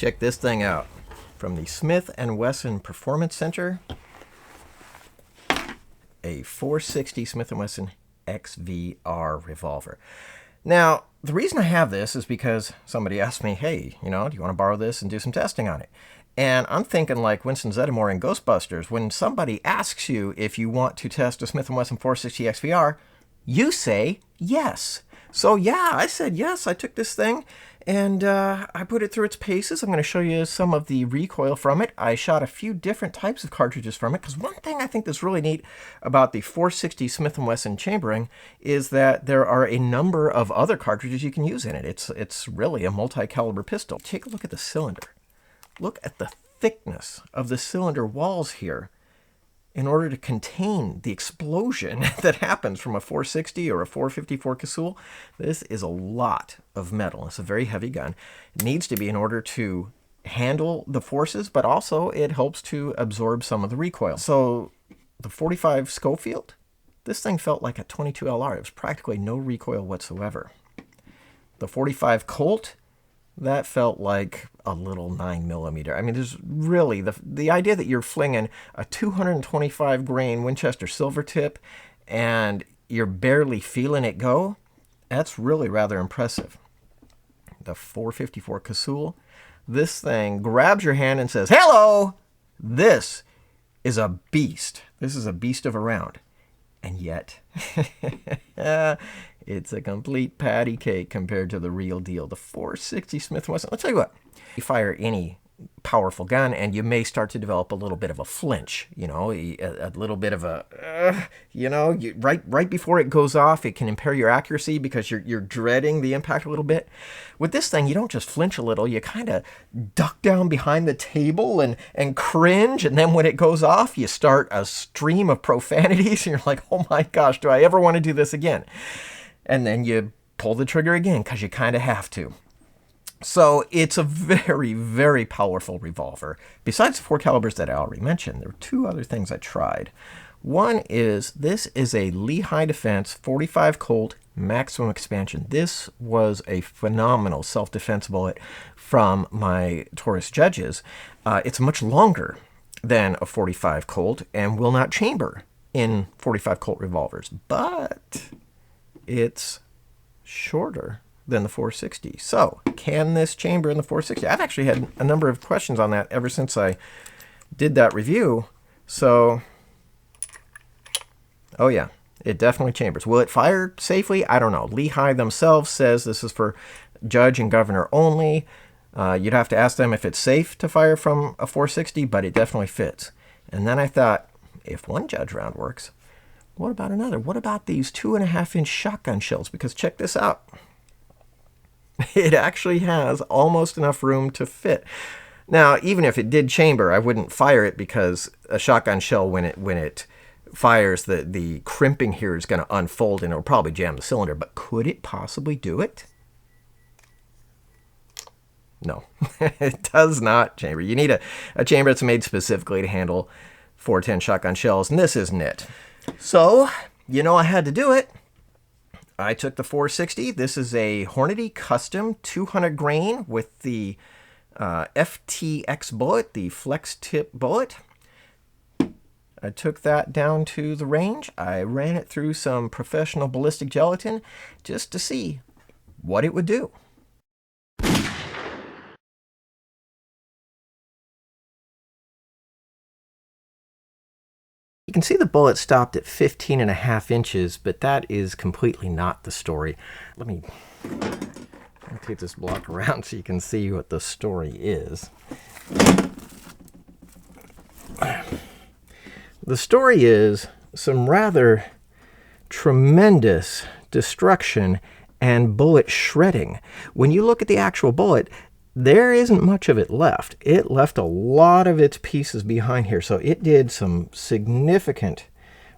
Check this thing out. From the Smith Wesson Performance Center, a 460 Smith & Wesson XVR revolver. Now, the reason I have this is because somebody asked me, hey, do you want to borrow this and do some testing on it? And I'm thinking like Winston Zeddemore in Ghostbusters. When somebody asks you if you want to test a Smith & Wesson 460 XVR, you say yes. So yeah, I said yes. I took this thing and I put it through its paces. I'm going to show you some of the recoil from it. I shot a few different types of cartridges from it, because one thing I think that's really neat about the 460 Smith & Wesson chambering is that there are a number of other cartridges you can use in it. It's really a multi-caliber pistol. Take a look at the cylinder. Look at the thickness of the cylinder walls here in order to contain the explosion that happens from a 460 or a 454 Casull. This is a lot of metal. It's a very heavy gun. It needs to be in order to handle the forces, but also it helps to absorb some of the recoil. So the 45 Schofield, this thing felt like a 22 LR. It was practically no recoil whatsoever. The 45 Colt, that felt like a little 9mm. I mean, there's really the idea that you're flinging a 225 grain Winchester silver tip and you're barely feeling it go, that's really rather impressive. The 454 Casull, this thing grabs your hand and says, hello, this is a beast. This is a beast of a round. And yet, it's a complete patty cake compared to the real deal. The 460 Smith & Wesson. I'll tell you what, you fire any powerful gun and you may start to develop a little bit of a flinch, a little bit of a, right before it goes off, it can impair your accuracy because you're dreading the impact a little bit. With this thing, you don't just flinch a little, you kind of duck down behind the table and cringe, and then when it goes off, you start a stream of profanities, and you're like, oh my gosh, do I ever want to do this again? And then you pull the trigger again because you kind of have to. So it's a very, very powerful revolver. Besides the 4 calibers that I already mentioned, there were 2 other things I tried. One is, this is a Lehigh Defense 45 Colt maximum expansion. This was a phenomenal self-defense bullet from my Taurus judges. It's much longer than a 45 Colt and will not chamber in 45 Colt revolvers, but it's shorter than the 460. So, can this chamber in the 460? I've actually had a number of questions on that ever since I did that review. So, oh yeah, it definitely chambers. Will it fire safely? I don't know. Lehigh themselves says this is for judge and governor only. You'd have to ask them if it's safe to fire from a 460, but it definitely fits. And then I thought, if one judge round works, what about another? What about these 2.5-inch shotgun shells? Because check this out. It actually has almost enough room to fit. Now, even if it did chamber, I wouldn't fire it because a shotgun shell, when it fires, the crimping here is going to unfold and it'll probably jam the cylinder. But could it possibly do it? No, it does not chamber. You need a chamber that's made specifically to handle 410 shotgun shells, and this isn't it. So, I had to do it. I took the 460. This is a Hornady Custom 200 grain with the FTX bullet, the flex tip bullet. I took that down to the range. I ran it through some professional ballistic gelatin just to see what it would do. You can see the bullet stopped at 15.5 inches, but that is completely not the story. Let me take this block around so you can see what the story is. The story is some rather tremendous destruction and bullet shredding. When you look at the actual bullet, there isn't much of it left. It left a lot of its pieces behind here, so it did some significant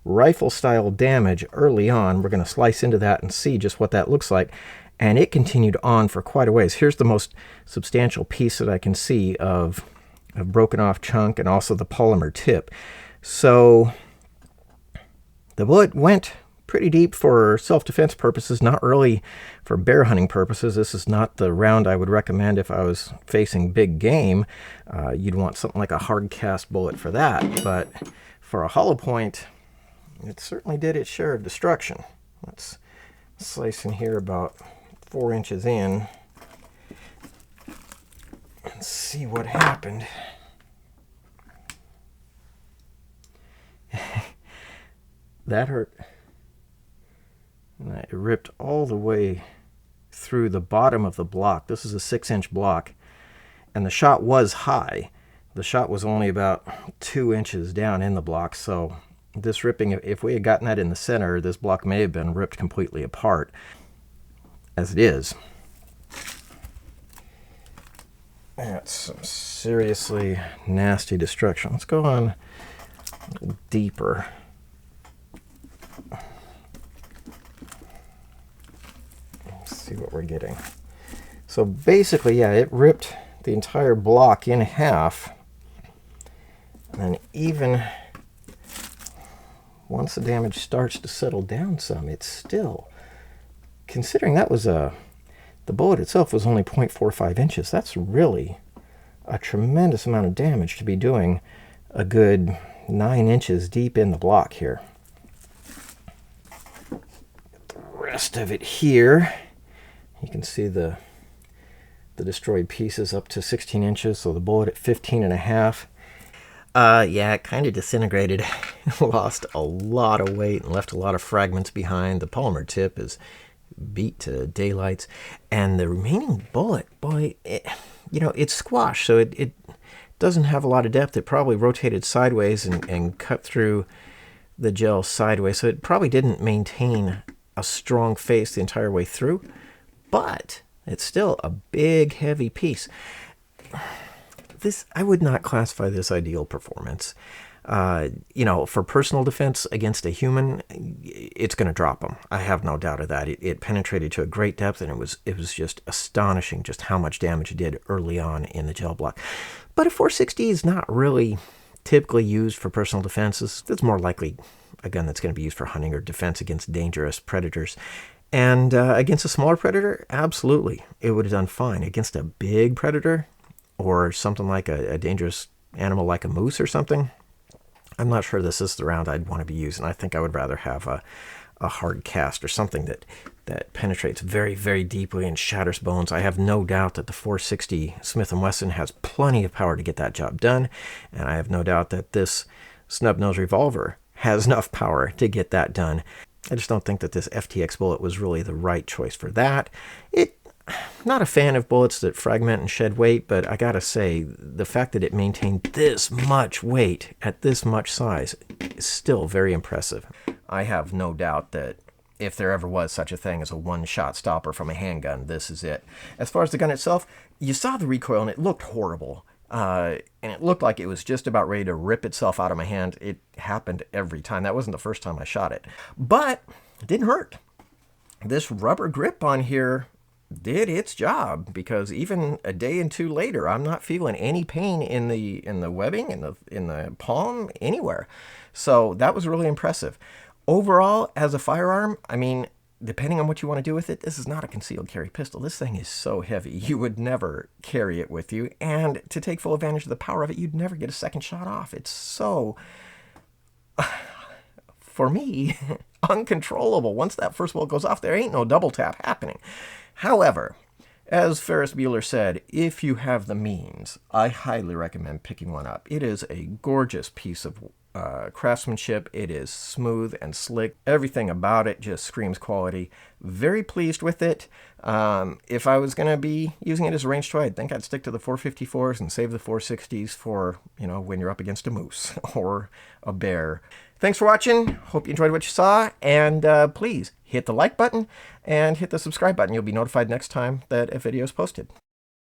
rifle-style damage early on. We're going to slice into that and see just what that looks like, and it continued on for quite a ways. Here's the most substantial piece that I can see of a broken off chunk and also the polymer tip. So the bullet went pretty deep for self-defense purposes, not really for bear hunting purposes. This is not the round I would recommend if I was facing big game. You'd want something like a hardcast bullet for that, but for a hollow point, it certainly did its share of destruction. Let's slice in here about 4 inches in and see what happened. That hurt. It ripped all the way through the bottom of the block. This is a 6-inch block, and the shot was high. The shot was only about 2 inches down in the block, so this ripping, if we had gotten that in the center, this block may have been ripped completely apart. As it is, that's some seriously nasty destruction. Let's go on a little deeper. Let's see what we're getting. So basically, yeah, it ripped the entire block in half. And even once the damage starts to settle down some, it's still, considering that was the bullet itself was only 0.45 inches, that's really a tremendous amount of damage to be doing a good 9 inches deep in the block here. Get the rest of it here. You can see the destroyed pieces up to 16 inches, so the bullet at 15.5. Yeah, it kind of disintegrated. Lost a lot of weight and left a lot of fragments behind. The polymer tip is beat to daylights, and the remaining bullet, boy, it's squashed, so it doesn't have a lot of depth. It probably rotated sideways and cut through the gel sideways, so it probably didn't maintain a strong face the entire way through, but it's still a big, heavy piece. I would not classify this ideal performance. For personal defense against a human, it's going to drop them. I have no doubt of that. It penetrated to a great depth, and it was just astonishing just how much damage it did early on in the gel block. But a 460 is not really typically used for personal defenses. It's more likely a gun that's going to be used for hunting or defense against dangerous predators. And against a smaller predator, absolutely, it would have done fine. Against a big predator, or something like a dangerous animal like a moose or something, I'm not sure this is the round I'd want to be using. I think I would rather have a hard cast or something that penetrates very, very deeply and shatters bones. I have no doubt that the 460 Smith & Wesson has plenty of power to get that job done, and I have no doubt that this snub-nose revolver has enough power to get that done. I just don't think that this FTX bullet was really the right choice for that. Not a fan of bullets that fragment and shed weight, but I gotta say, the fact that it maintained this much weight at this much size is still very impressive. I have no doubt that if there ever was such a thing as a one-shot stopper from a handgun, this is it. As far as the gun itself, you saw the recoil and it looked horrible. And it looked like it was just about ready to rip itself out of my hand. It happened every time. That wasn't the first time I shot it. But it didn't hurt. This rubber grip on here did its job, because even a day and two later, I'm not feeling any pain in the webbing, in the palm, anywhere. So that was really impressive. Overall, as a firearm, I mean, depending on what you want to do with it, this is not a concealed carry pistol. This thing is so heavy, you would never carry it with you. And to take full advantage of the power of it, you'd never get a second shot off. It's so, for me, uncontrollable. Once that first bullet goes off, there ain't no double tap happening. However, as Ferris Bueller said, if you have the means, I highly recommend picking one up. It is a gorgeous piece of craftsmanship. It is smooth and slick. Everything about it just screams quality. Very pleased with it. If I was going to be using it as a range toy, I think I'd stick to the 454s and save the 460s for, when you're up against a moose or a bear. Thanks for watching. Hope you enjoyed what you saw. And please hit the like button and hit the subscribe button. You'll be notified next time that a video is posted.